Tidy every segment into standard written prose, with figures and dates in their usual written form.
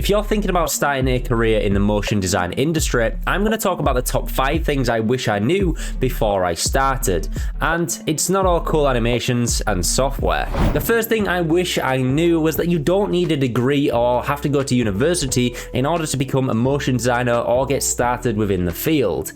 If you're thinking about starting a career in the motion design industry, I'm going to talk about the top 5 things I wish I knew before I started. And it's not all cool animations and software. The first thing I wish I knew was that you don't need a degree or have to go to university in order to become a motion designer or get started within the field.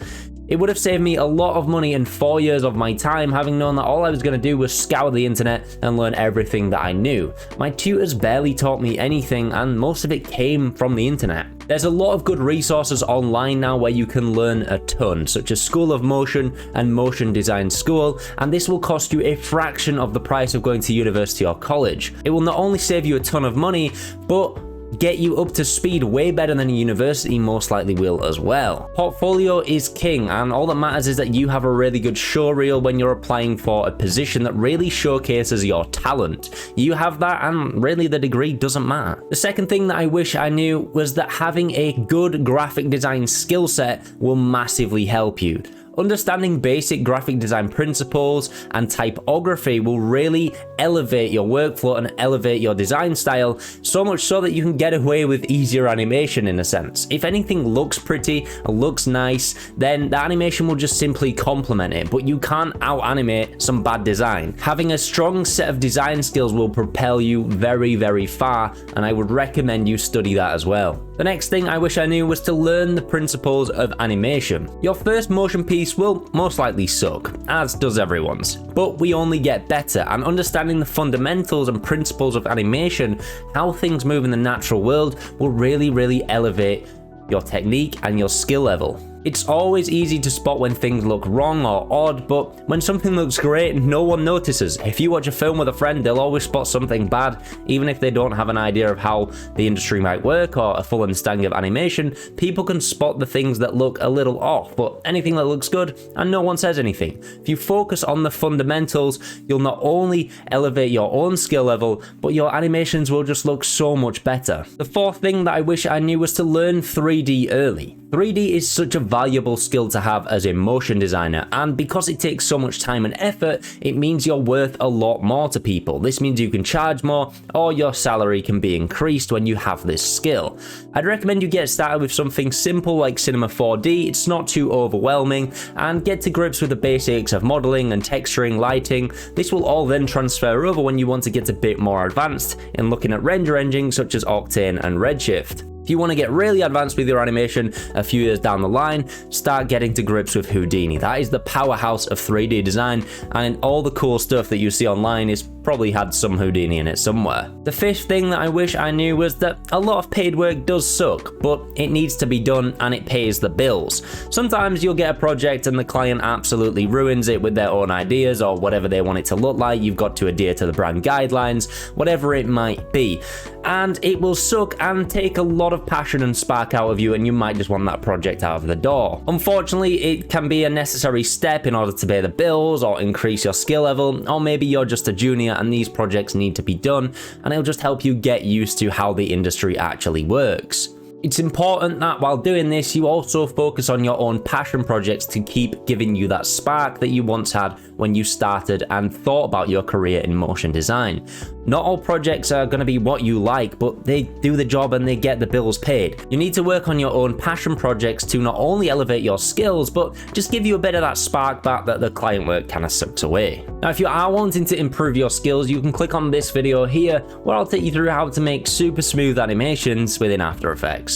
It would have saved me a lot of money and 4 years of my time, having known that all I was going to do was scour the internet and learn everything that I knew. My tutors barely taught me anything, and most of it came from the internet. There's a lot of good resources online now where you can learn a ton, such as School of Motion and Motion Design School, and this will cost you a fraction of the price of going to university or college. It will not only save you a ton of money, but get you up to speed way better than a university most likely will as well. Portfolio is king, and all that matters is that you have a really good show reel when you're applying for a position that really showcases your talent. You have that, and really the degree doesn't matter. The second thing that I wish I knew was that having a good graphic design skill set will massively help you. Understanding basic graphic design principles and typography will really elevate your workflow and elevate your design style, so much so that you can get away with easier animation in a sense. If anything looks pretty and looks nice, then the animation will just simply complement it, but you can't out-animate some bad design. Having a strong set of design skills will propel you very, very far, and I would recommend you study that as well. The next thing I wish I knew was to learn the principles of animation. Your first motion piece will most likely suck, as does everyone's, but we only get better, and understanding the fundamentals and principles of animation, how things move in the natural world, will really elevate your technique and your skill level. It's always easy to spot when things look wrong or odd, but when something looks great, no one notices. If you watch a film with a friend, they'll always spot something bad, even if they don't have an idea of how the industry might work or a full understanding of animation. People can spot the things that look a little off, but anything that looks good, and no one says anything. If you focus on the fundamentals, you'll not only elevate your own skill level, but your animations will just look so much better. The fourth thing that I wish I knew was to learn 3D early. 3D is such a valuable skill to have as a motion designer, and because it takes so much time and effort, it means you're worth a lot more to people. This means you can charge more, or your salary can be increased when you have this skill. I'd recommend you get started with something simple like Cinema 4D, it's not too overwhelming, and get to grips with the basics of modeling and texturing, lighting. This will all then transfer over when you want to get a bit more advanced in looking at render engines such as Octane and Redshift. If you want to get really advanced with your animation a few years down the line, start getting to grips with Houdini. That is the powerhouse of 3D design, and all the cool stuff that you see online is probably had some Houdini in it somewhere. The fifth thing that I wish I knew was that a lot of paid work does suck, but it needs to be done and it pays the bills. Sometimes you'll get a project and the client absolutely ruins it with their own ideas or whatever they want it to look like. You've got to adhere to the brand guidelines, whatever it might be. And it will suck and take a lot of passion and spark out of you, and you might just want that project out of the door. Unfortunately, it can be a necessary step in order to pay the bills or increase your skill level, or maybe you're just a junior and these projects need to be done, and it'll just help you get used to how the industry actually works. It's important that while doing this, you also focus on your own passion projects to keep giving you that spark that you once had when you started and thought about your career in motion design. Not all projects are going to be what you like, but they do the job and they get the bills paid. You need to work on your own passion projects to not only elevate your skills, but just give you a bit of that spark back that the client work kind of sucks away. Now, if you are wanting to improve your skills, you can click on this video here, where I'll take you through how to make super smooth animations within After Effects.